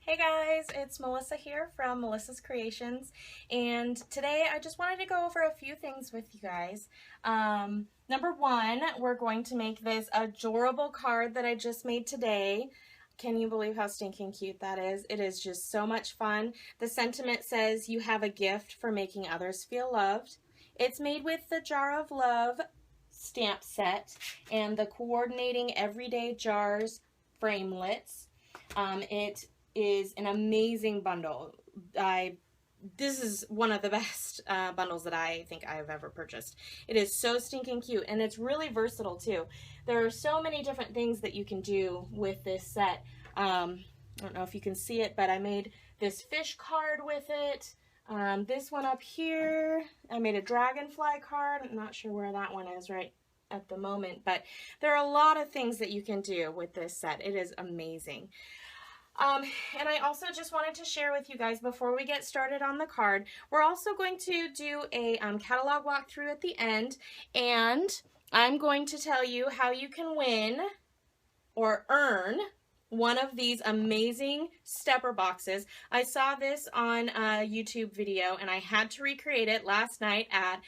Hey guys, it's Melissa here from Melissa's Creations, and today I just wanted to go over a few things with you guys. Number one, we're going to make this adorable card that I just made today. Can you believe how stinking cute that is? It is just so much fun. The sentiment says you have a gift for making others feel loved. It's made with the Jar of Love stamp set and the coordinating everyday jars framelits. It is an amazing bundle. This is one of the best bundles that I think I've ever purchased. It is so stinking cute, and it's really versatile too. There are so many different things that you can do with this set. I don't know if you can see it, but I made this fish card with it. This one up here, I made a dragonfly card. I'm not sure where that one is right at the moment, but there are a lot of things that you can do with this set. It is amazing. And I also just wanted to share with you guys before we get started on the card, we're also going to do a catalog walkthrough at the end, and I'm going to tell you how you can win or earn one of these amazing stepper boxes. I saw this on a YouTube video and I had to recreate it last night at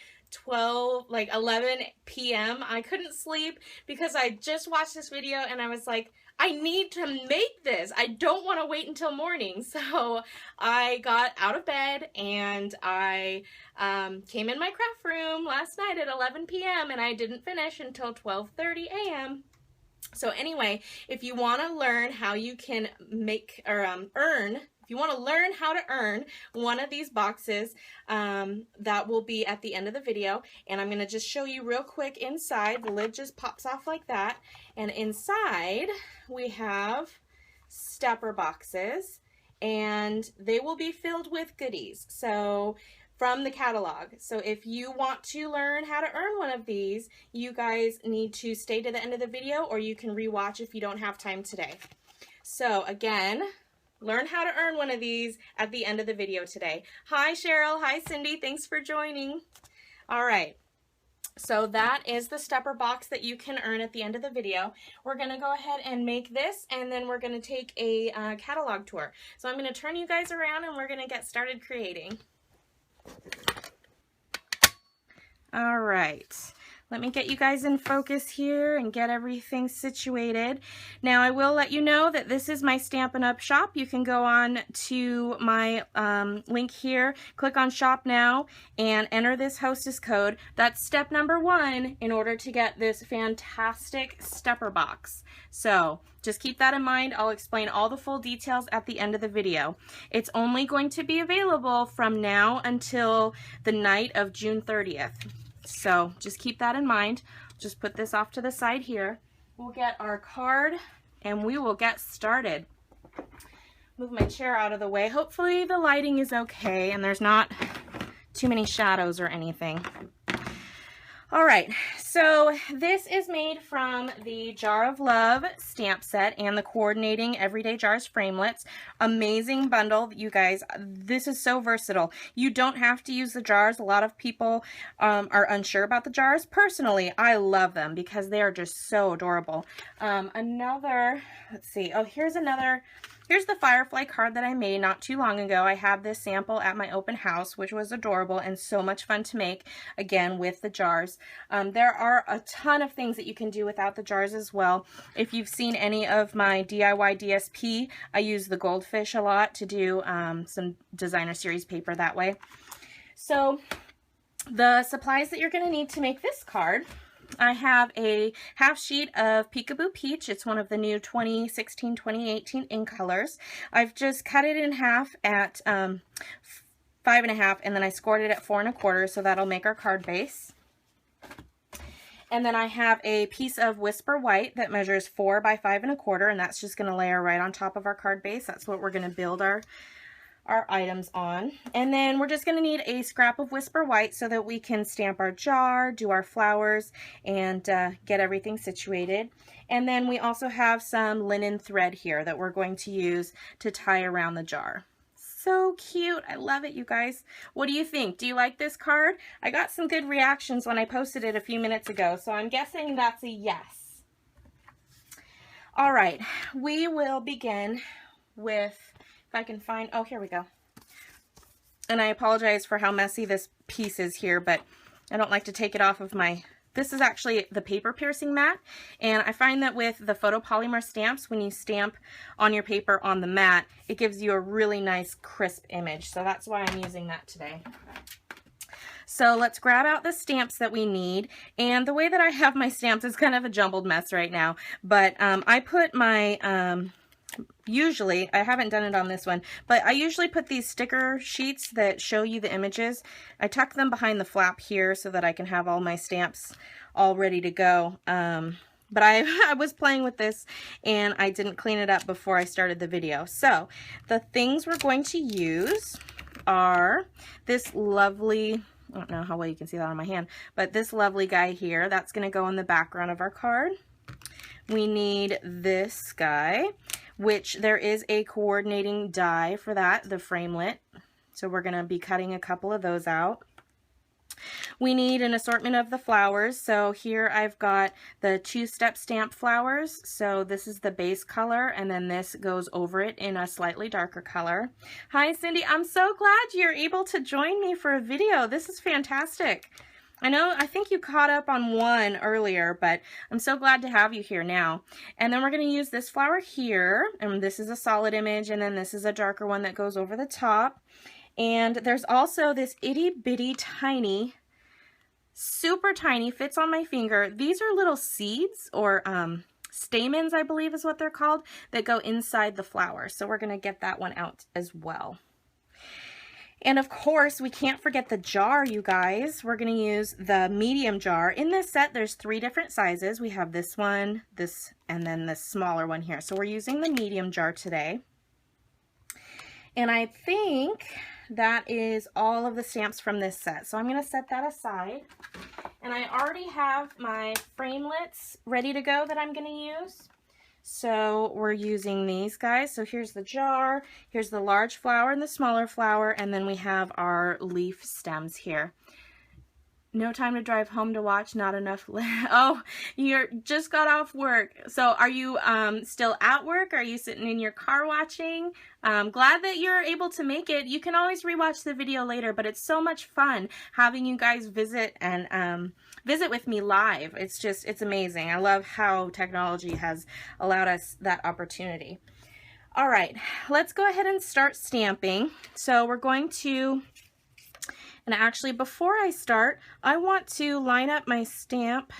11 p.m. I couldn't sleep because I just watched this video and I was like, I need to make this. I don't want to wait until morning. So I got out of bed and I came in my craft room last night at 11 p.m. and I didn't finish until 12:30 a.m. So anyway, if you want to learn how you can make or if you want to learn how to earn one of these boxes, that will be at the end of the video. And I'm going to just show you real quick inside. The lid just pops off like that. And inside we have stepper boxes, and they will be filled with goodies. So from the catalog. So if you want to learn how to earn one of these, you guys need to stay to the end of the video, or you can rewatch if you don't have time today. So again, learn how to earn one of these at the end of the video today. Hi Cheryl, hi Cindy, thanks for joining. All right, so that is the stepper box that you can earn at the end of the video. We're gonna go ahead and make this, and then we're gonna take a catalog tour. So I'm gonna turn you guys around and we're gonna get started creating. All right, let me get you guys in focus here and get everything situated. Now I will let you know that this is my Stampin' Up shop. You can go on to my link here, click on shop now, and enter this hostess code. That's step number one in order to get this fantastic stepper box. So just keep that in mind. I'll explain all the full details at the end of the video. It's only going to be available from now until the night of June 30th. So just keep that in mind. Just put this off to the side here. We'll get our card and we will get started. Move my chair out of the way. Hopefully the lighting is okay and there's not too many shadows or anything. All right, so this is made from the Jar of Love stamp set and the coordinating everyday jars framelits. Amazing bundle, you guys. This is so versatile. You don't have to use the jars. A lot of people are unsure about the jars. Personally, I love them because they are just so adorable. Let's see. Oh, here's the Firefly card that I made not too long ago. I have this sample at my open house, which was adorable and so much fun to make, again, with the jars. There are a ton of things that you can do without the jars as well. If you've seen any of my DIY DSP, I use the goldfish a lot to do some designer series paper that way. So the supplies that you're going to need to make this card, I have a half sheet of Peekaboo Peach. It's one of the new 2016-2018 ink colors. I've just cut it in half at 5.5, and then I scored it at 4 1/4, so that'll make our card base. And then I have a piece of Whisper White that measures 4 by 5 1/4, and that's just going to layer right on top of our card base. That's what we're going to build our items on. And then we're just going to need a scrap of Whisper White so that we can stamp our jar, do our flowers, and get everything situated. And then we also have some linen thread here that we're going to use to tie around the jar. So cute. I love it, you guys. What do you think? Do you like this card? I got some good reactions when I posted it a few minutes ago, so I'm guessing that's a yes. All right, we will begin with If I can find, oh, here we go. And I apologize for how messy this piece is here, but I don't like to take it off of my, this is actually the paper piercing mat. And I find that with the photopolymer stamps, when you stamp on your paper on the mat, it gives you a really nice crisp image. So that's why I'm using that today. So let's grab out the stamps that we need. And the way that I have my stamps is kind of a jumbled mess right now. But I put my, usually, I haven't done it on this one, but I usually put these sticker sheets that show you the images. I tuck them behind the flap here so that I can have all my stamps all ready to go. But I was playing with this and I didn't clean it up before I started the video. So the things we're going to use are this lovely, I don't know how well you can see that on my hand, but this lovely guy here, that's going to go in the background of our card. We need this guy, which there is a coordinating die for that, the framelit. So we're going to be cutting a couple of those out. We need an assortment of the flowers. So here I've got the two-step stamp flowers. So this is the base color, and then this goes over it in a slightly darker color. Hi, Cindy. I'm so glad you're able to join me for a video. This is fantastic. I think you caught up on one earlier, but I'm so glad to have you here now. And then we're going to use this flower here, and this is a solid image, and then this is a darker one that goes over the top. And there's also this itty bitty tiny, super tiny, fits on my finger. These are little seeds or stamens, I believe is what they're called, that go inside the flower. So we're going to get that one out as well. And of course, we can't forget the jar, you guys. We're going to use the medium jar. In this set, there's 3 different sizes. We have this one, this, and then this smaller one here. So we're using the medium jar today. And I think that is all of the stamps from this set. So I'm going to set that aside. And I already have my framelits ready to go that I'm going to use. So we're using these guys. So here's the jar, here's the large flower and the smaller flower, and then we have our leaf stems here. No time to drive home to watch, not enough. Oh, you just got off work. So are you still at work? Are you sitting in your car watching? Glad that you're able to make it. You can always rewatch the video later, but it's so much fun having you guys visit and visit with me live. It's amazing. I love how technology has allowed us that opportunity. All right, let's go ahead and start stamping. So we're going to, and actually before I start, I want to line up my stamp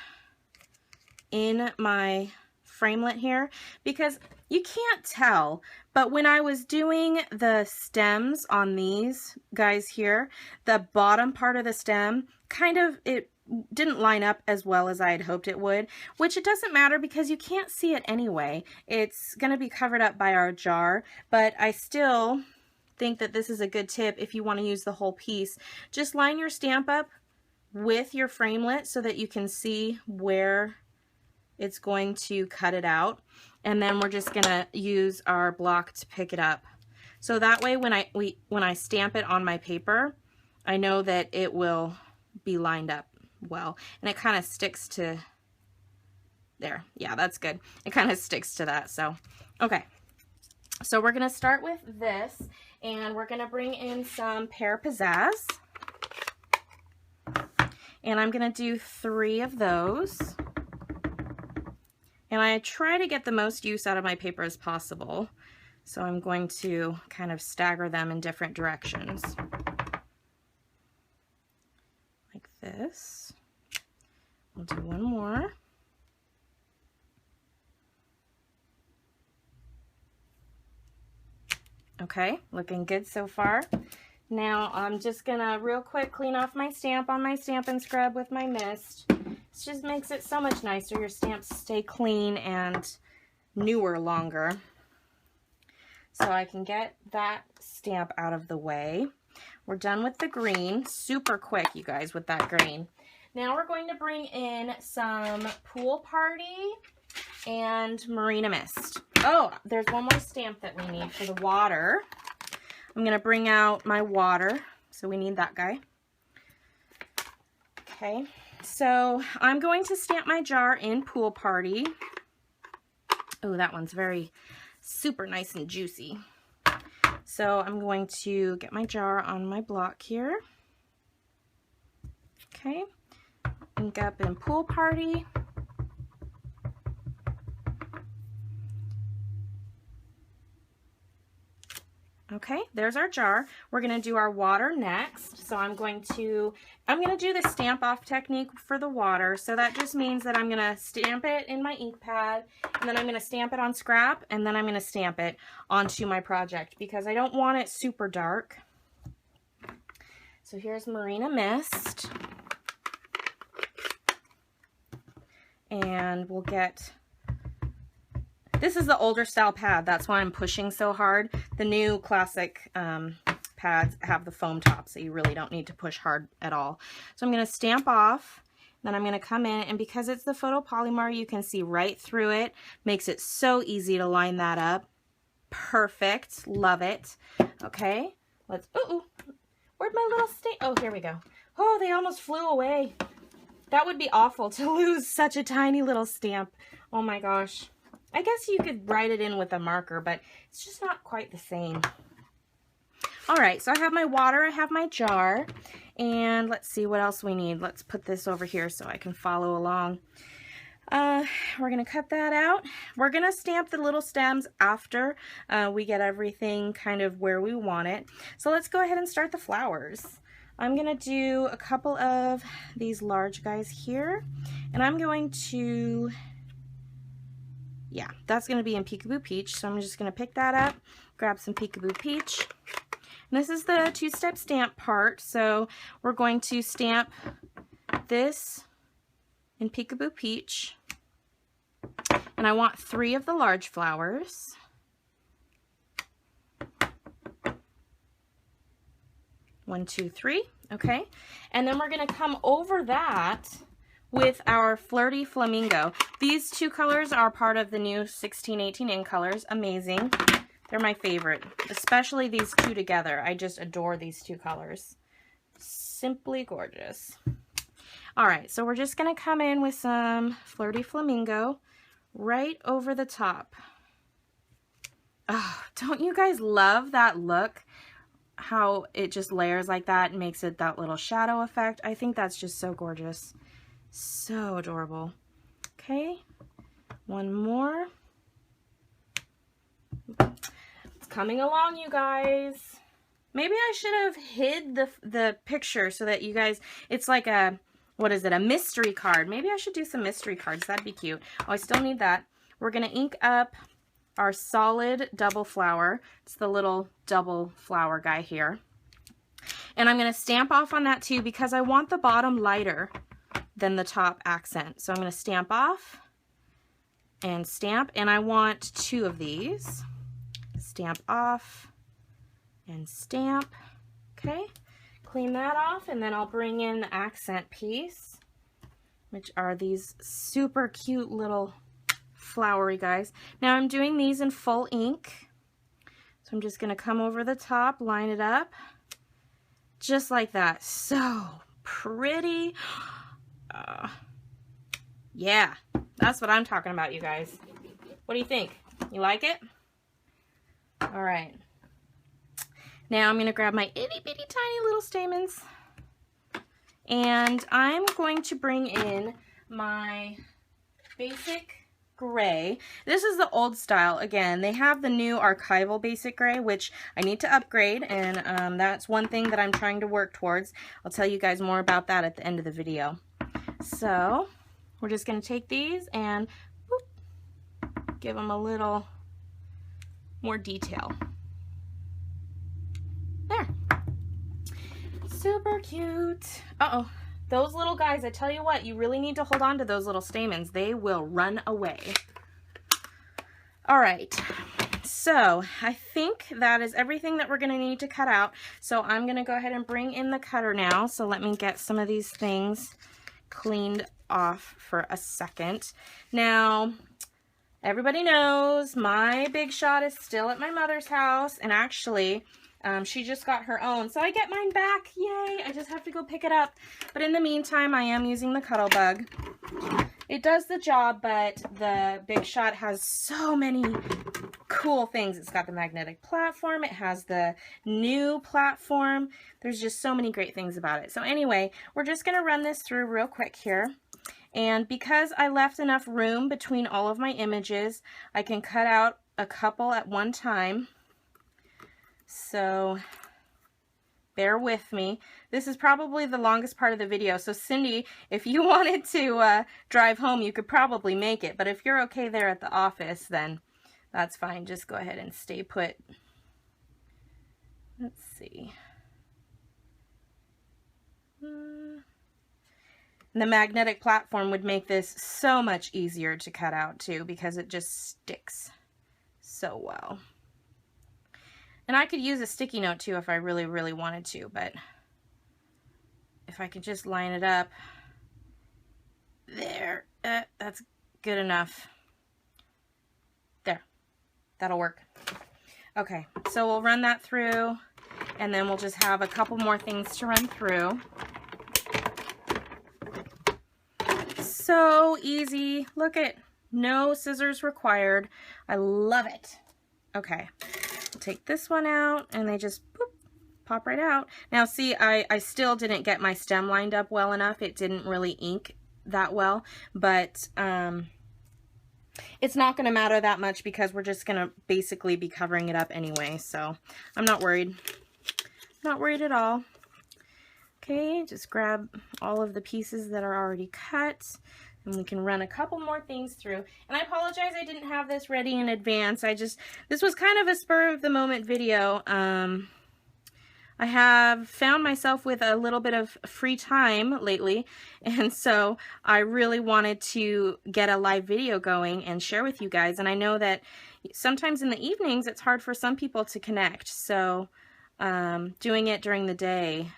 in my framelit here because you can't tell, but when I was doing the stems on these guys here, the bottom part of the stem it didn't line up as well as I had hoped it would, which it doesn't matter because you can't see it anyway. It's going to be covered up by our jar, but I still think that this is a good tip if you want to use the whole piece. Just line your stamp up with your framelit so that you can see where it's going to cut it out, and then we're just going to use our block to pick it up. So that way when I stamp it on my paper, I know that it will be lined up well, and it kind of sticks to there. Yeah, that's good. It kind of sticks to that. So okay, so we're going to start with this, and we're going to bring in some Pear Pizzazz, and I'm going to do 3 of those. And I try to get the most use out of my paper as possible, so I'm going to kind of stagger them in different directions. Like this. I'll do one more. Okay, looking good so far. Now I'm just gonna real quick clean off my stamp on my Stampin' Scrub with my mist. It just makes it so much nicer. Your stamps stay clean and newer longer. So I can get that stamp out of the way. We're done with the green. Super quick, you guys, with that green. Now we're going to bring in some Pool Party and Marina Mist. Oh, there's one more stamp that we need for the water. I'm going to bring out my water. So we need that guy. Okay, so I'm going to stamp my jar in Pool Party. Oh, that one's very super nice and juicy. So I'm going to get my jar on my block here. Okay, ink up in Pool Party. Okay, there's our jar. We're going to do our water next. So I'm going to do the stamp off technique for the water. So that just means that I'm going to stamp it in my ink pad, and then I'm going to stamp it on scrap, and then I'm going to stamp it onto my project because I don't want it super dark. So here's Marina Mist. And we'll get... This is the older style pad, that's why I'm pushing so hard. The new classic pads have the foam top, so you really don't need to push hard at all. So I'm going to stamp off, then I'm going to come in, and because it's the photopolymer, you can see right through it. Makes it so easy to line that up. Perfect, love it. Okay, let's, ooh, where'd my little stamp? Oh, here we go. Oh, they almost flew away. That would be awful to lose such a tiny little stamp. Oh my gosh. I guess you could write it in with a marker, but it's just not quite the same. All right, so I have my water, I have my jar, and let's see what else we need. Let's put this over here so I can follow along. We're gonna cut that out. We're gonna stamp the little stems after we get everything kind of where we want it. So let's go ahead and start the flowers. I'm gonna do a couple of these large guys here, and I'm going to, yeah, that's going to be in Peekaboo Peach, so I'm just going to pick that up, grab some Peekaboo Peach. And this is the two-step stamp part, so we're going to stamp this in Peekaboo Peach. And I want 3 of the large flowers. One, two, 3, okay. And then we're going to come over that with our Flirty Flamingo. These 2 colors are part of the new 1618 in colors. Amazing. They're my favorite, especially these 2 together. I just adore these 2 colors. Simply gorgeous. All right, so we're just gonna come in with some Flirty Flamingo right over the top. Oh, don't you guys love that look? How it just layers like that and makes it that little shadow effect. I think that's just so gorgeous. So adorable. Okay, one more. It's coming along, you guys. Maybe I should have hid the picture so that you guys, it's like a, what is it, a mystery card. Maybe I should do some mystery cards. That'd be cute. Oh, I still need that. We're going to ink up our solid double flower. It's the little double flower guy here. And I'm going to stamp off on that too because I want the bottom lighter than the top accent. So I'm going to stamp off and stamp, and I want 2 of these. Stamp off and stamp. Okay, clean that off, and then I'll bring in the accent piece, which are these super cute little flowery guys. Now I'm doing these in full ink, so I'm just going to come over the top, line it up, just like that. So pretty. Yeah, that's what I'm talking about, you guys. What do you think? You like it? All right. Now I'm going to grab my itty bitty tiny little stamens, and I'm going to bring in my basic gray. This is the old style. Again, they have the new archival basic gray, which I need to upgrade, and that's one thing that I'm trying to work towards. I'll tell you guys more about that at the end of the video. So we're just going to take these and whoop, give them a little more detail. There. Super cute. Uh-oh. Those little guys, I tell you what, you really need to hold on to those little stamens. They will run away. All right. So I think that is everything that we're going to need to cut out. So I'm going to go ahead and bring in the cutter now. So let me get some of these things cleaned off for a second. Now, everybody knows my Big Shot is still at my mother's house, and actually she just got her own, so I get mine back. Yay! I just have to go pick it up. But in the meantime, I am using the Cuddle Bug. It does the job, but the Big Shot has so many cool things. It's got the magnetic platform. It has the new platform. There's just so many great things about it. So anyway, we're just going to run this through real quick here. And because I left enough room between all of my images, I can cut out a couple at one time. So bear with me. This is probably the longest part of the video. So Cindy, if you wanted to drive home, you could probably make it. But if you're okay there at the office, then that's fine. Just go ahead and stay put. Let's see. The magnetic platform would make this so much easier to cut out too, because it just sticks so well. And I could use a sticky note too if I really, really wanted to, but if I could just line it up there, that's good enough. There, that'll work. Okay, so we'll run that through, and then we'll just have a couple more things to run through. So easy. Look at it. No scissors required. I love it. Okay, take this one out, and they just boop, pop right out. Now see, I still didn't get my stem lined up well enough. It didn't really ink that well, but it's not going to matter that much because we're just going to basically be covering it up anyway, so I'm not worried. Not worried at all. Okay, just grab all of the pieces that are already cut, and we can run a couple more things through. And I apologize I didn't have this ready in advance. This was kind of a spur of the moment video. I have found myself with a little bit of free time lately, and so I really wanted to get a live video going and share with you guys. And I know that sometimes in the evenings it's hard for some people to connect, so doing it during the day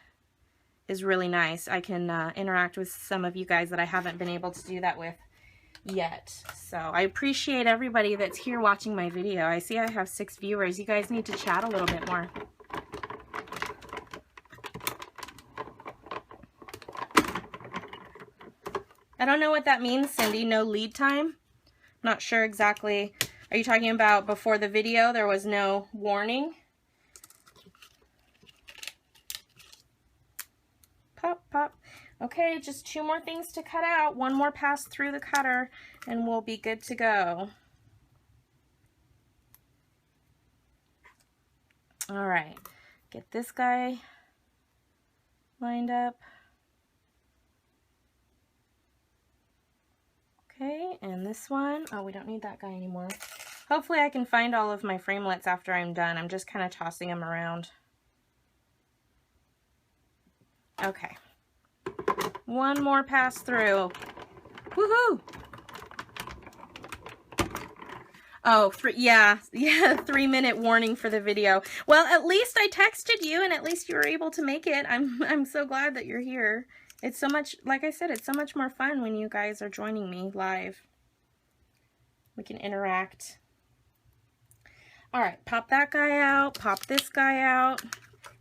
is really nice. I can interact with some of you guys that I haven't been able to do that with yet. So I appreciate everybody that's here watching my video. I see I have 6 viewers. You guys need to chat a little bit more. I don't know what that means, Cindy. No lead time? Not sure exactly. Are you talking about before the video there was no warning? Pop, pop. Okay, just 2 more things to cut out. 1 more pass through the cutter and we'll be good to go. All right, get this guy lined up. Okay, and this one, oh, we don't need that guy anymore. Hopefully I can find all of my framelits after I'm done. I'm just kind of tossing them around. Okay, 1 more pass through. Woohoo! Oh, yeah, 3-minute warning for the video. Well, at least I texted you, and at least you were able to make it. I'm so glad that you're here. It's so much, like I said, it's so much more fun when you guys are joining me live. We can interact. All right, pop that guy out, pop this guy out.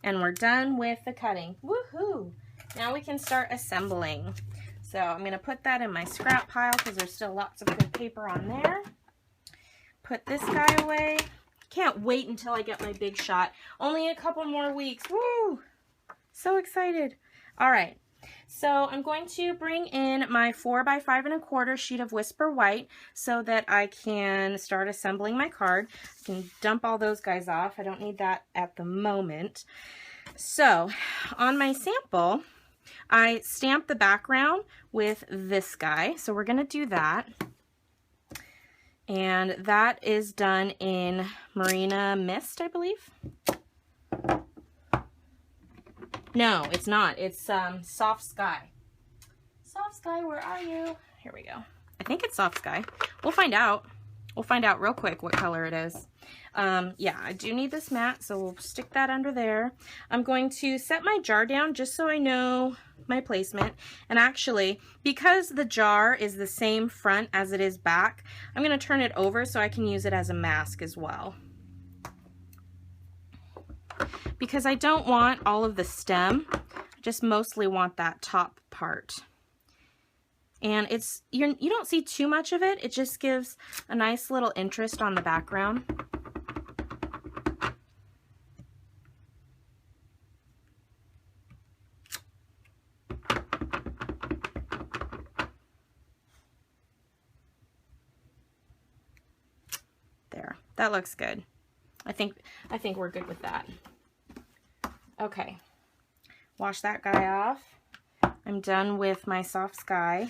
And we're done with the cutting. Woohoo! Now we can start assembling. So I'm going to put that in my scrap pile because there's still lots of good paper on there. Put this guy away. Can't wait until I get my big shot. Only a couple more weeks. Woo! So excited. All right. So I'm going to bring in my 4x5 1/4 sheet of Whisper White so that I can start assembling my card. I can dump all those guys off. I don't need that at the moment. So on my sample, I stamped the background with this guy. So we're going to do that. And that is done in Marina Mist, I believe. No, it's not. It's Soft Sky. Soft Sky, where are you? Here we go. I think it's Soft Sky. We'll find out. We'll find out real quick what color it is. Yeah, I do need this mat, so we'll stick that under there. I'm going to set my jar down just so I know my placement. And actually, because the jar is the same front as it is back, I'm going to turn it over so I can use it as a mask as well. Because I don't want all of the stem, I just mostly want that top part. And you don't see too much of it, it just gives a nice little interest on the background. that looks good. I think we're good with that. Okay, wash that guy off. I'm done with my soft sky.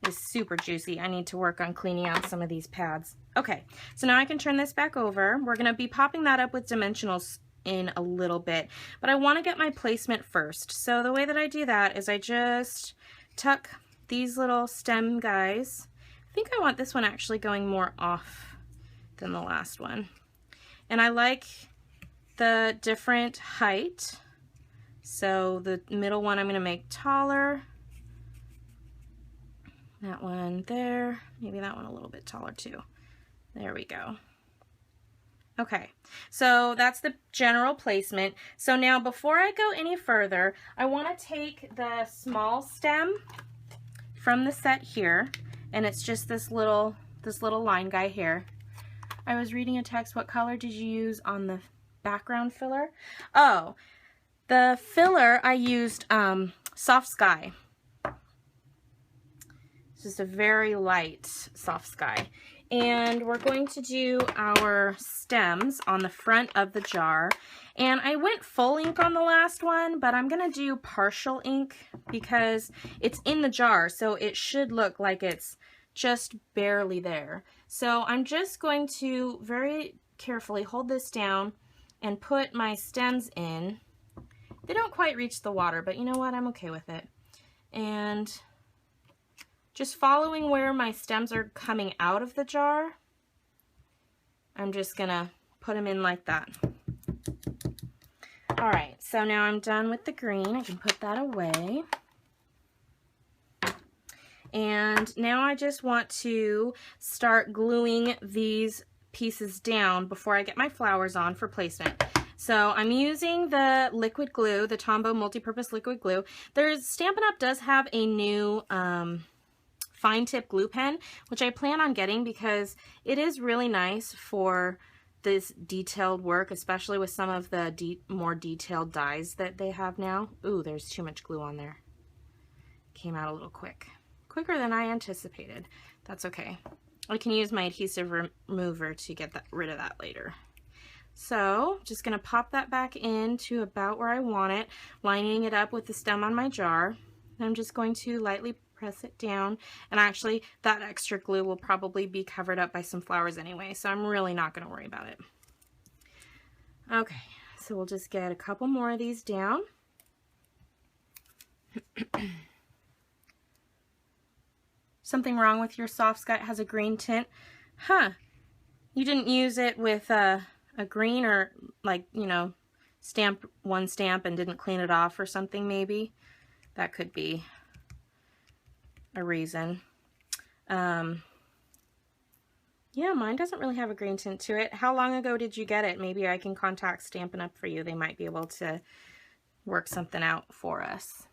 It's super juicy. I need to work on cleaning out some of these pads. Okay, so now I can turn this back over. We're gonna be popping that up with dimensionals in a little bit, but I wanna get my placement first. So the way that I do that is I just tuck these little stem guys. I think I want this one actually going more off than the last one. And I like the different height. So the middle one I'm going to make taller. That one there. Maybe that one a little bit taller too. There we go. Okay, so that's the general placement. So now before I go any further, I want to take the small stem from the set here, and it's just this little line guy here. I was reading a text. What color did you use on the background filler? Oh, the filler I used soft sky. It's just a very light soft sky. And we're going to do our stems on the front of the jar. And I went full ink on the last one, but I'm going to do partial ink because it's in the jar, so it should look like it's just barely there. So I'm just going to very carefully hold this down and put my stems in. They don't quite reach the water, but you know what? I'm okay with it. And just following where my stems are coming out of the jar, I'm just gonna put them in like that. All right, so now I'm done with the green. I can put that away. And now I just want to start gluing these pieces down before I get my flowers on for placement. So I'm using the liquid glue, the Tombow multi-purpose liquid glue. Stampin' Up! Does have a new fine tip glue pen, which I plan on getting because it is really nice for this detailed work, especially with some of the more detailed dies that they have now. Ooh, there's too much glue on there. Came out a little quicker than I anticipated. That's okay. I can use my adhesive remover to get rid of that later. So just going to pop that back in to about where I want it, lining it up with the stem on my jar. I'm just going to lightly press it down, and actually that extra glue will probably be covered up by some flowers anyway, so I'm really not going to worry about it. Okay, so we'll just get a couple more of these down. Something wrong with your soft sky? It has a green tint? Huh, you didn't use it with a green, or like, you know, one stamp and didn't clean it off or something maybe? That could be a reason. Yeah, mine doesn't really have a green tint to it. How long ago did you get it? Maybe I can contact Stampin' Up! For you. They might be able to work something out for us.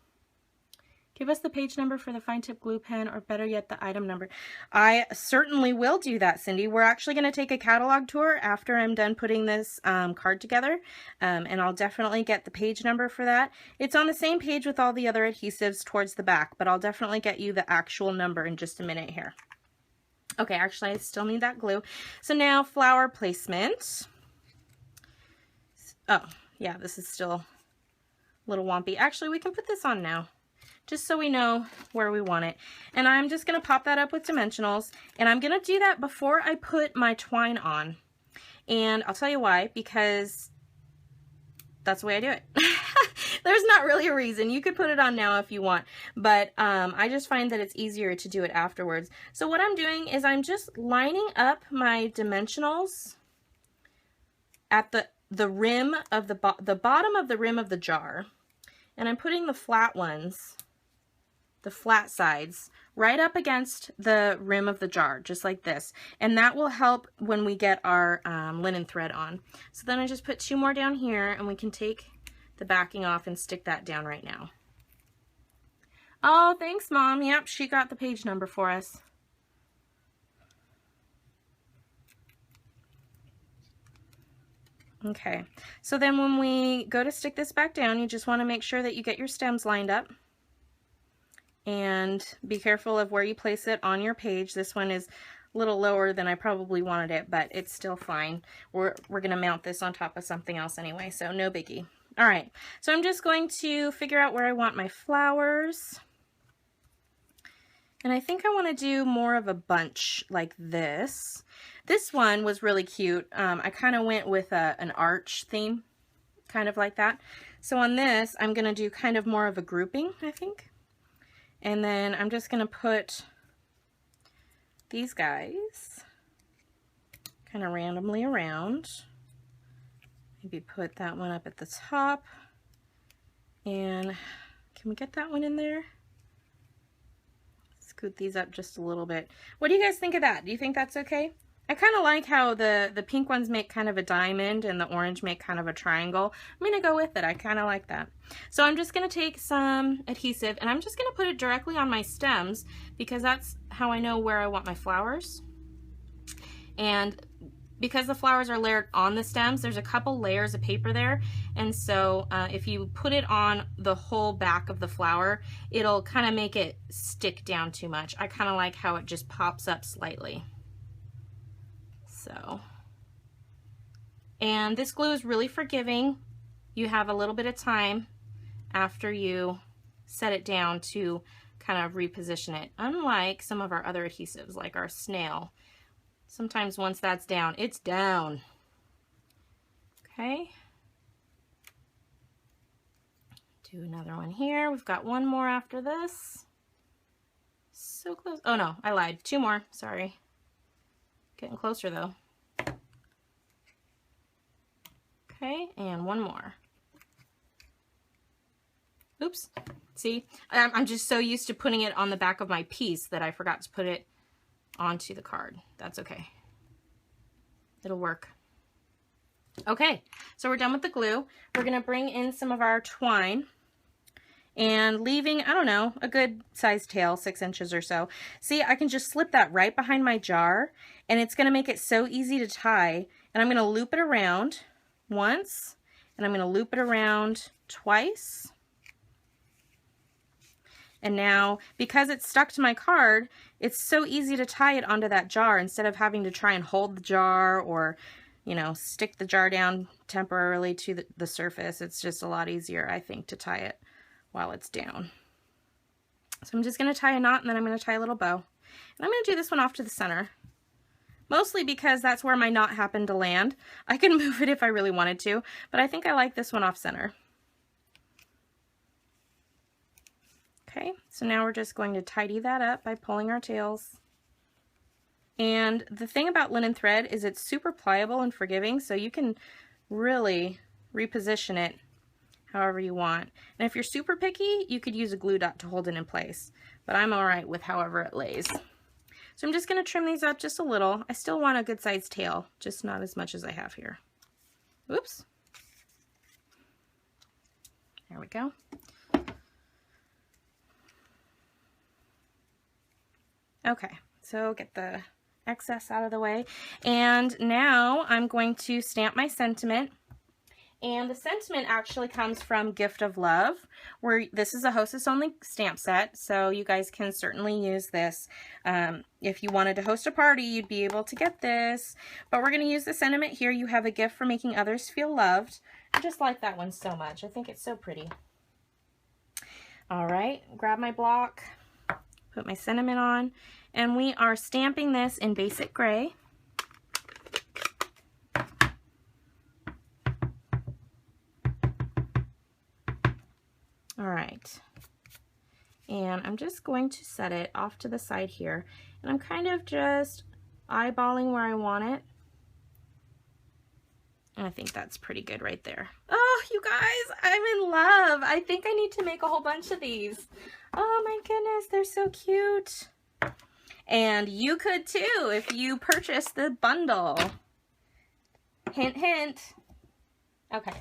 Give us the page number for the fine tip glue pen, or better yet, the item number. I certainly will do that, Cindy. We're actually going to take a catalog tour after I'm done putting this card together, and I'll definitely get the page number for that. It's on the same page with all the other adhesives towards the back, but I'll definitely get you the actual number in just a minute here. Okay, actually, I still need that glue. So now, flower placement. Oh, yeah, this is still a little wompy. Actually, we can put this on now, just so we know where we want it. And I'm just going to pop that up with dimensionals, and I'm going to do that before I put my twine on. And I'll tell you why, because that's the way I do it. There's not really a reason. You could put it on now if you want, but I just find that it's easier to do it afterwards. So what I'm doing is I'm just lining up my dimensionals at the rim of the bottom of the rim of the jar, and I'm putting the flat ones, the flat sides, right up against the rim of the jar, just like this. And that will help when we get our linen thread on. So then I just put 2 more down here, and we can take the backing off and stick that down right now. Oh, thanks, Mom. Yep, she got the page number for us. Okay, so then when we go to stick this back down, you just want to make sure that you get your stems lined up. And be careful of where you place it on your page. This one is a little lower than I probably wanted it, but it's still fine. We're going to mount this on top of something else anyway, so no biggie. All right, so I'm just going to figure out where I want my flowers. And I think I want to do more of a bunch like this. This one was really cute. I kind of went with an arch theme, kind of like that. So on this, I'm going to do kind of more of a grouping, I think. And then I'm just going to put these guys kind of randomly around. Maybe put that one up at the top. And can we get that one in there? Scoot these up just a little bit. What do you guys think of that? Do you think that's okay? I kind of like how the pink ones make kind of a diamond and the orange make kind of a triangle. I'm going to go with it. I kind of like that. So I'm just going to take some adhesive and I'm just going to put it directly on my stems because that's how I know where I want my flowers. And because the flowers are layered on the stems, there's a couple layers of paper there. And so if you put it on the whole back of the flower, it'll kind of make it stick down too much. I kind of like how it just pops up slightly. So, and this glue is really forgiving. You have a little bit of time after you set it down to kind of reposition it. Unlike some of our other adhesives, like our snail. Sometimes once that's down, it's down. Okay. Do another one here. We've got one more after this. So close. Oh no, I lied. Two more, sorry. Getting closer though. Okay, and one more. Oops. See, I'm just so used to putting it on the back of my piece that I forgot to put it onto the card. That's okay. It'll work. Okay, so we're done with the glue. We're gonna bring in some of our twine and leaving, I don't know, a good size tail, 6 inches or so. See, I can just slip that right behind my jar and it's gonna make it so easy to tie. And I'm gonna loop it around once and I'm gonna loop it around twice. And now, because it's stuck to my card, it's so easy to tie it onto that jar instead of having to try and hold the jar or, you know, stick the jar down temporarily to the surface. It's just a lot easier, I think, to tie it while it's down. So I'm just going to tie a knot and then I'm going to tie a little bow. And I'm going to do this one off to the center. Mostly because that's where my knot happened to land. I can move it if I really wanted to, but I think I like this one off center. Okay, so now we're just going to tidy that up by pulling our tails. And the thing about linen thread is it's super pliable and forgiving, so you can really reposition it however you want. And if you're super picky, you could use a glue dot to hold it in place, but I'm all right with however it lays. So I'm just going to trim these up just a little. I still want a good sized tail, just not as much as I have here. Oops. There we go. Okay, so get the excess out of the way. And now I'm going to stamp my sentiment. And the sentiment actually comes from Gift of Love, where this is a hostess only stamp set, so you guys can certainly use this. If you wanted to host a party, you'd be able to get this. But we're going to use the sentiment here. You have a gift for making others feel loved. I just like that one so much. I think it's so pretty. All right, grab my block, put my sentiment on, and we are stamping this in basic gray. All right, and I'm just going to set it off to the side here, and I'm kind of just eyeballing where I want it. And I think that's pretty good right there. Oh, you guys, I'm in love. I think I need to make a whole bunch of these. Oh my goodness, they're so cute. And you could too if you purchase the bundle. Hint, hint. Okay,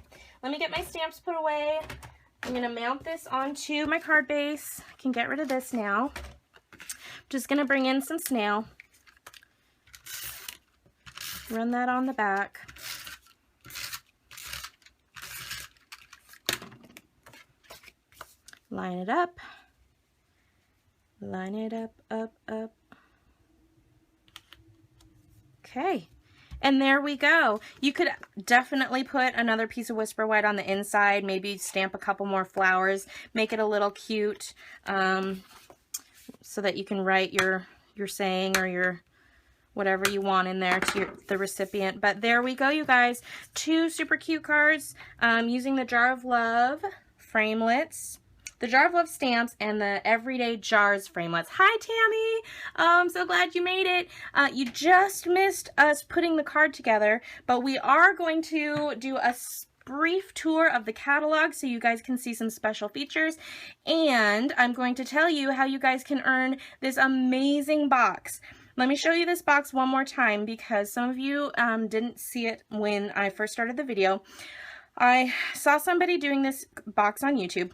let me get my stamps put away. I'm going to mount this onto my card base. I can get rid of this now. I'm just going to bring in some snail. Run that on the back. Line it up. Line it up, up, up. Okay. And there we go. You could definitely put another piece of Whisper White on the inside, maybe stamp a couple more flowers, make it a little cute, so that you can write your saying or your whatever you want in there to the recipient. But there we go, you guys. 2 super cute cards using the Jar of Love framelits, the Jar of Love stamps, and the Everyday Jars framelits. Hi, Tammy. I'm so glad you made it. You just missed us putting the card together, but we are going to do a brief tour of the catalog so you guys can see some special features, and I'm going to tell you how you guys can earn this amazing box. Let me show you this box one more time because some of you didn't see it when I first started the video. I saw somebody doing this box on YouTube,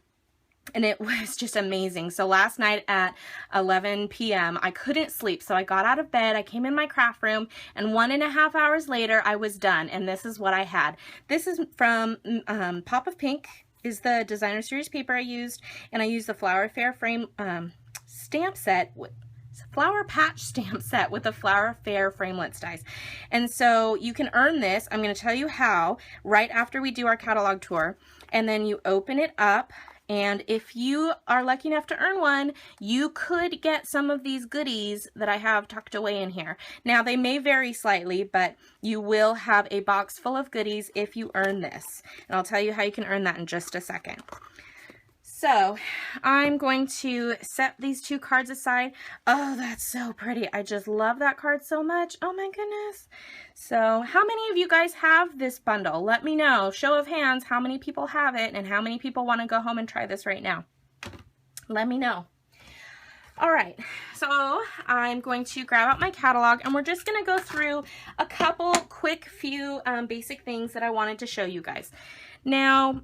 and it was just amazing. So last night at 11 p.m. I couldn't sleep, so I got out of bed, I came in my craft room, and 1.5 hours later I was done, and this is what I had. This is from Pop of Pink, is the designer series paper I used, and I used the Flower Fair frame stamp set with Flower Patch stamp set with the Flower Fair framelits dies. And so you can earn this. I'm going to tell you how right after we do our catalog tour, and then you open it up. And if you are lucky enough to earn one, you could get some of these goodies that I have tucked away in here. Now, they may vary slightly, but you will have a box full of goodies if you earn this. And I'll tell you how you can earn that in just a second. So I'm going to set these 2 cards aside. Oh, that's so pretty. I just love that card so much. Oh my goodness. So how many of you guys have this bundle? Let me know. Show of hands, how many people have it and how many people want to go home and try this right now? Let me know. All right, so I'm going to grab out my catalog and we're just going to go through a couple quick few basic things that I wanted to show you guys. Now,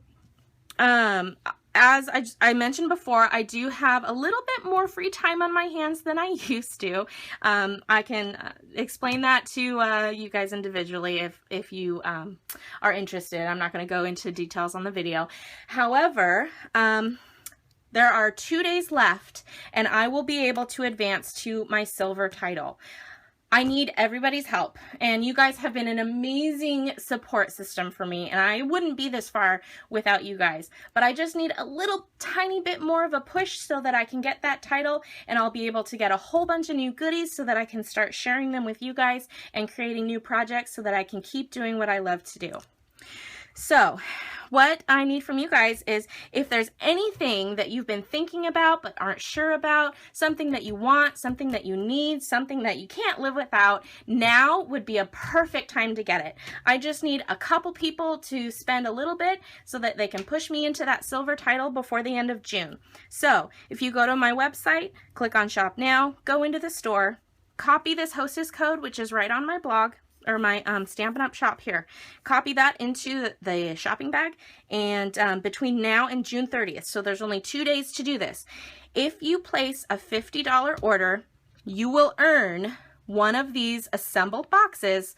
as I mentioned before, I do have a little bit more free time on my hands than I used to. I can explain that to you guys individually if you are interested. I'm not going to go into details on the video. However, there are 2 days left and I will be able to advance to my silver title. I need everybody's help, and you guys have been an amazing support system for me, and I wouldn't be this far without you guys, but I just need a little tiny bit more of a push so that I can get that title, and I'll be able to get a whole bunch of new goodies so that I can start sharing them with you guys and creating new projects so that I can keep doing what I love to do. So what I need from you guys is if there's anything that you've been thinking about but aren't sure about, something that you want, something that you need, something that you can't live without, now would be a perfect time to get it. I just need a couple people to spend a little bit so that they can push me into that silver title before the end of June. So if you go to my website, click on Shop Now, go into the store, copy this hostess code, which is right on my blog, or my Stampin' Up shop here. Copy that into the shopping bag, and between now and June 30th, so there's only 2 days to do this. If you place a $50 order, you will earn one of these assembled boxes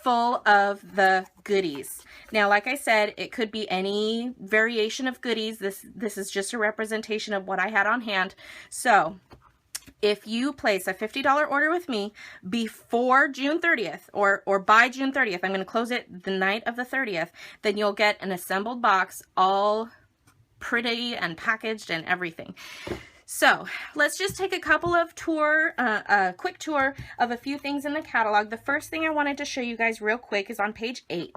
full of the goodies. Now, like I said, it could be any variation of goodies. This is just a representation of what I had on hand. So if you place a $50 order with me before June 30th or by June 30th, I'm going to close it the night of the 30th, then you'll get an assembled box all pretty and packaged and everything. So let's just take a couple of a quick tour of a few things in the catalog. The first thing I wanted to show you guys real quick is on page 8,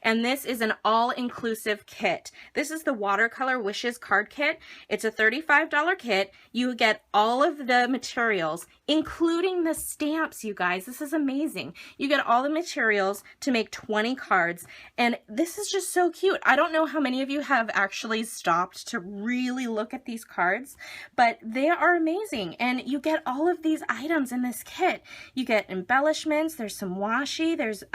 and this is an all-inclusive kit. This is the Watercolor Wishes card kit. It's a $35 kit. You get all of the materials, including the stamps, you guys. This is amazing. You get all the materials to make 20 cards, and this is just so cute. I don't know how many of you have actually stopped to really look at these cards, but they are amazing, and you get all of these items in this kit. You get embellishments, there's some washi, there's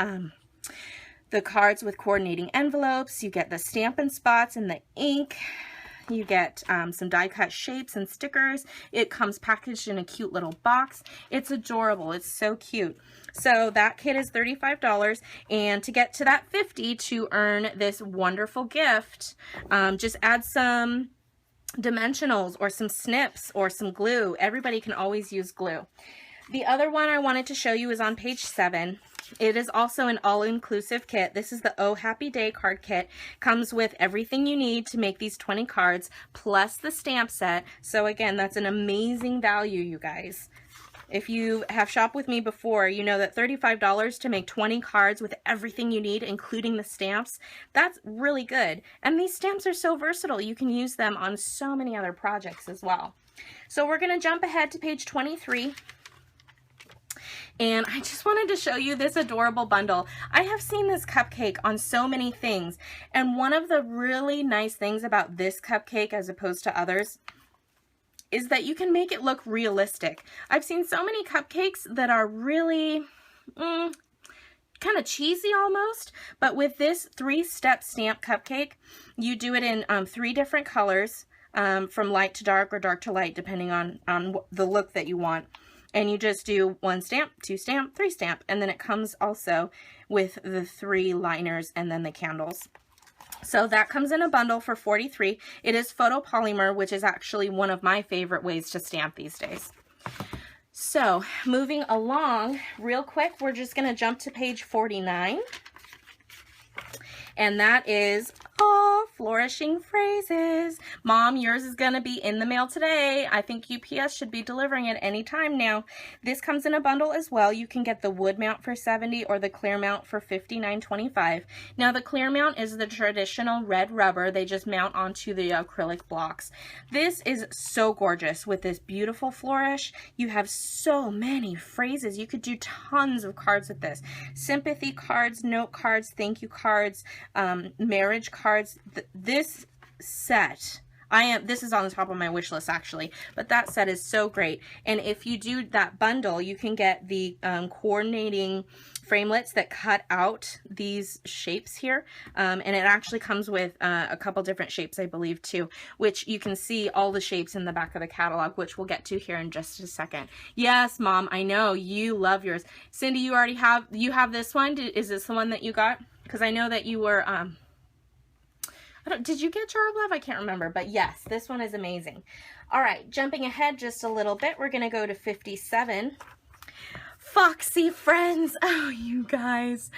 the cards with coordinating envelopes, you get the Stampin' spots and the ink, you get some die cut shapes and stickers. It comes packaged in a cute little box. It's adorable. It's so cute. So that kit is $35, and to get to that $50 to earn this wonderful gift, just add some dimensionals or some snips or some glue. Everybody can always use glue. The other one I wanted to show you is on page 7. It is also an all-inclusive kit. This is the Oh Happy Day card kit. Comes with everything you need to make these 20 cards, plus the stamp set. So again, that's an amazing value, you guys. If you have shopped with me before, you know that $35 to make 20 cards with everything you need, including the stamps, that's really good. And these stamps are so versatile. You can use them on so many other projects as well. So we're going to jump ahead to page 23. And I just wanted to show you this adorable bundle. I have seen this cupcake on so many things, and one of the really nice things about this cupcake as opposed to others is that you can make it look realistic. I've seen so many cupcakes that are really kind of cheesy almost, but with this 3-step stamp cupcake, you do it in 3 different colors, from light to dark or dark to light, depending on the look that you want. And you just do 1 stamp, 2 stamp, 3 stamp, and then it comes also with the 3 liners and then the candles. So that comes in a bundle for $43. It is photopolymer, which is actually one of my favorite ways to stamp these days. So moving along real quick, we're just going to jump to page 49. And that is all flourishing phrases. Mom, yours is going to be in the mail today. I think UPS should be delivering it any time now. This comes in a bundle as well. You can get the wood mount for $70 or the clear mount for $59.25. Now the clear mount is the traditional red rubber. They just mount onto the acrylic blocks. This is so gorgeous with this beautiful flourish. You have so many phrases. You could do tons of cards with this. Sympathy cards, note cards, thank you cards, marriage cards. This set, this is on the top of my wish list actually, but that set is so great. And if you do that bundle, you can get the coordinating framelits that cut out these shapes here, and it actually comes with a couple different shapes, I believe, too, which you can see all the shapes in the back of the catalog, which we'll get to here in just a second. Yes, Mom, I know you love yours. Cindy, you already have this one. Is this the one that you got? Because I know that you were did you get Jar of Love? I can't remember, but yes, this one is amazing. All right, jumping ahead just a little bit, we're gonna go to 57. Foxy Friends. Oh, you guys.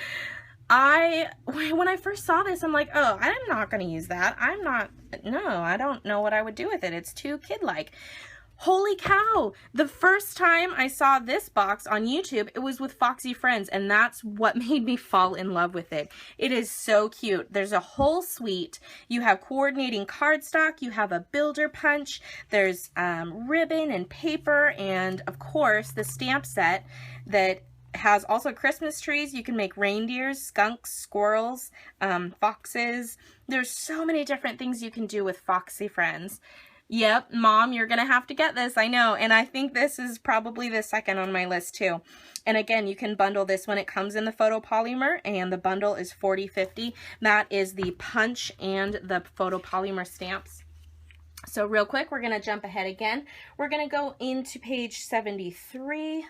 When I first saw this, I'm like, oh, I'm not gonna use that. No, I don't know what I would do with it. It's too kid-like. Holy cow, the first time I saw this box on YouTube, it was with Foxy Friends, and that's what made me fall in love with it. It is so cute. There's a whole suite. You have coordinating cardstock, you have a builder punch, there's ribbon and paper, and of course the stamp set that has also Christmas trees. You can make reindeers, skunks, squirrels, foxes. There's so many different things you can do with Foxy Friends. Yep, Mom, you're going to have to get this, I know, and I think this is probably the second on my list too. And again, you can bundle this when it comes in the photopolymer, and the bundle is $40.50. That is the punch and the photopolymer stamps. So real quick, we're going to jump ahead again. We're going to go into page 73.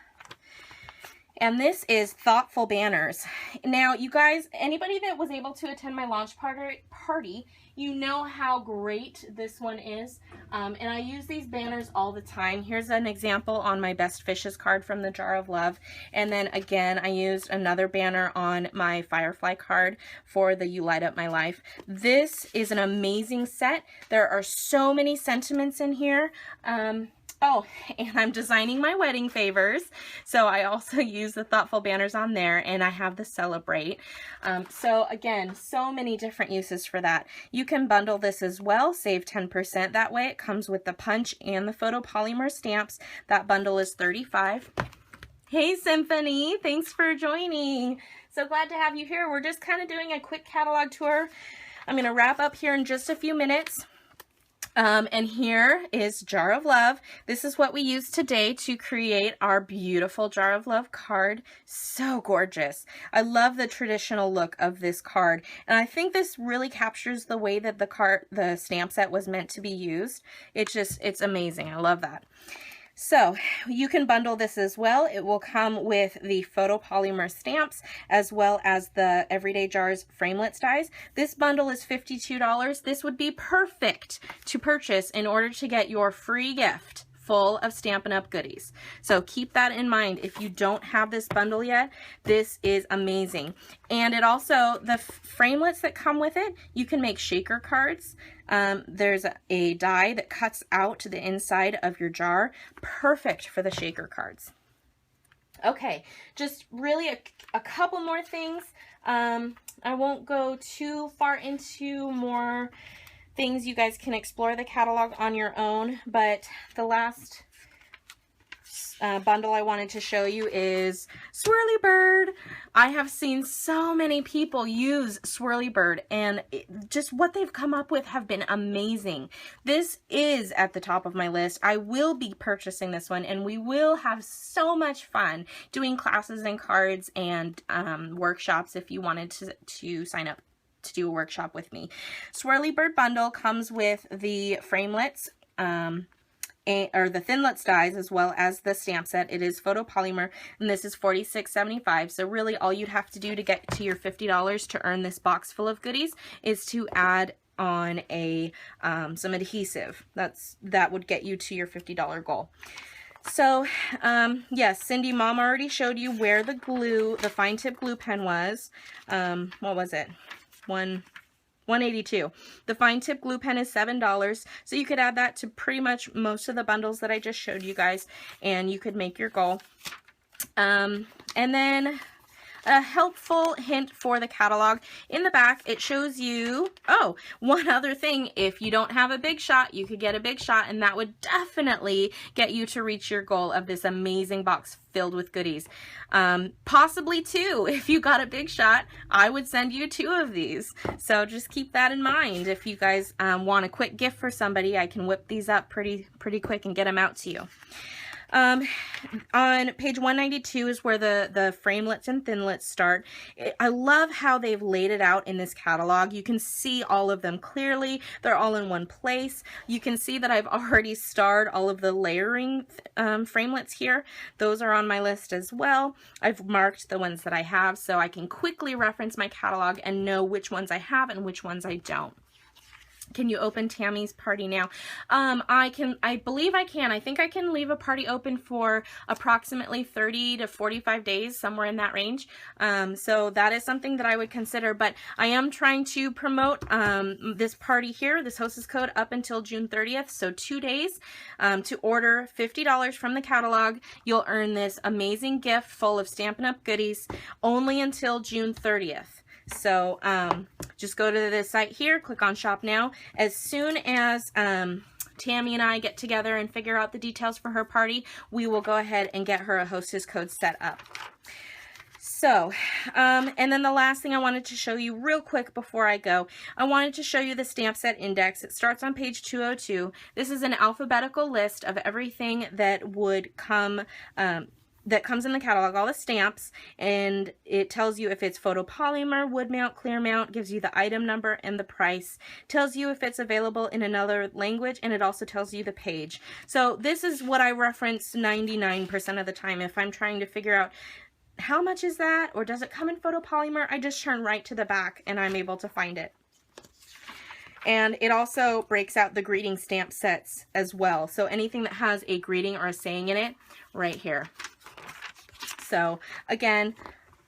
And this is Thoughtful Banners. Now, you guys, anybody that was able to attend my launch party, you know how great this one is. And I use these banners all the time. Here's an example on my Best Fishes card from the Jar of Love. And then again, I used another banner on my Firefly card for the You Light Up My Life. This is an amazing set. There are so many sentiments in here. Oh, and I'm designing my wedding favors, so I also use the thoughtful banners on there, and I have the Celebrate. So again, so many different uses for that. You can bundle this as well, save 10%. That way it comes with the punch and the photopolymer stamps. That bundle is $35. Hey Symphony, thanks for joining. So glad to have you here. We're just kind of doing a quick catalog tour. I'm going to wrap up here in just a few minutes. And here is Jar of Love. This is what we used today to create our beautiful Jar of Love card. So gorgeous. I love the traditional look of this card. And I think this really captures the way that the stamp set was meant to be used. It's amazing. I love that. So you can bundle this as well. It will come with the photopolymer stamps as well as the Everyday Jars framelits dies. This bundle is $52. This would be perfect to purchase in order to get your free gift full of Stampin' Up! Goodies. So keep that in mind. If you don't have this bundle yet, this is amazing. And it also, the framelits that come with it, you can make shaker cards. There's a die that cuts out to the inside of your jar. Perfect for the shaker cards. Okay, just really a couple more things. I won't go too far into more things. You guys can explore the catalog on your own, but the last bundle I wanted to show you is Swirly Bird. I have seen so many people use Swirly Bird, and just what they've come up with have been amazing. This is at the top of my list. I will be purchasing this one, and we will have so much fun doing classes and cards and workshops if you wanted to sign up to do a workshop with me. Swirly Bird bundle comes with the framelits, or the Thinlits dies, as well as the stamp set. It is photopolymer, and this is $46.75. So really all you'd have to do to get to your $50 to earn this box full of goodies is to add on a some adhesive. That would get you to your $50 goal. So yes, Cindy, Mom already showed you where the glue, the fine tip glue pen was. What was it? $182. The fine tip glue pen is $7, so you could add that to pretty much most of the bundles that I just showed you guys, and you could make your goal. And then a helpful hint for the catalog. In the back, it shows you, oh, one other thing. If you don't have a big shot, you could get a big shot, and that would definitely get you to reach your goal of this amazing box filled with goodies. Possibly two. If you got a big shot, I would send you 2 of these. So just keep that in mind. If you guys want a quick gift for somebody, I can whip these up pretty quick and get them out to you. On page 192 is where the framelits and thinlits start. I love how they've laid it out in this catalog. You can see all of them clearly. They're all in one place. You can see that I've already starred all of the layering framelits here. Those are on my list as well. I've marked the ones that I have so I can quickly reference my catalog and know which ones I have and which ones I don't. Can you open Tammy's party now? I believe I can. I think I can leave a party open for approximately 30 to 45 days, somewhere in that range. So that is something that I would consider, but I am trying to promote this party here, this hostess code, up until June 30th, so 2 days. To order $50 from the catalog, you'll earn this amazing gift full of Stampin' Up! Goodies only until June 30th. So just go to this site here, click on shop now. As soon as Tammy and I get together and figure out the details for her party, we will go ahead and get her a hostess code set up. So, and then the last thing I wanted to show you real quick before I go, I wanted to show you the stamp set index. It starts on page 202. This is an alphabetical list of everything that would come that comes in the catalog, all the stamps, and it tells you if it's photopolymer, wood mount, clear mount, gives you the item number and the price, tells you if it's available in another language, and it also tells you the page. So this is what I reference 99% of the time. If I'm trying to figure out how much is that, or does it come in photopolymer, I just turn right to the back and I'm able to find it. And it also breaks out the greeting stamp sets as well. So anything that has a greeting or a saying in it, right here. So again,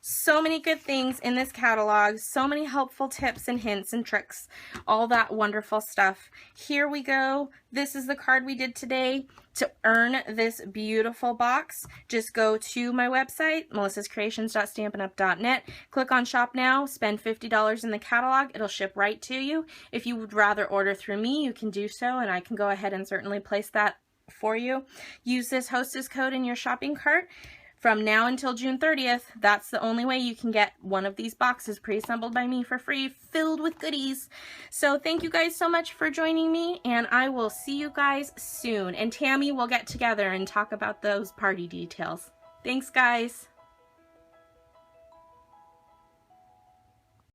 so many good things in this catalog, so many helpful tips and hints and tricks, all that wonderful stuff. Here we go. This is the card we did today. To earn this beautiful box, just go to my website, melissascreations.stampinup.net, click on shop now, spend $50 in the catalog, it'll ship right to you. If you would rather order through me, you can do so, and I can go ahead and certainly place that for you. Use this hostess code in your shopping cart. From now until June 30th, that's the only way you can get one of these boxes pre-assembled by me for free, filled with goodies. So thank you guys so much for joining me, and I will see you guys soon. And Tammy will get together and talk about those party details. Thanks, guys.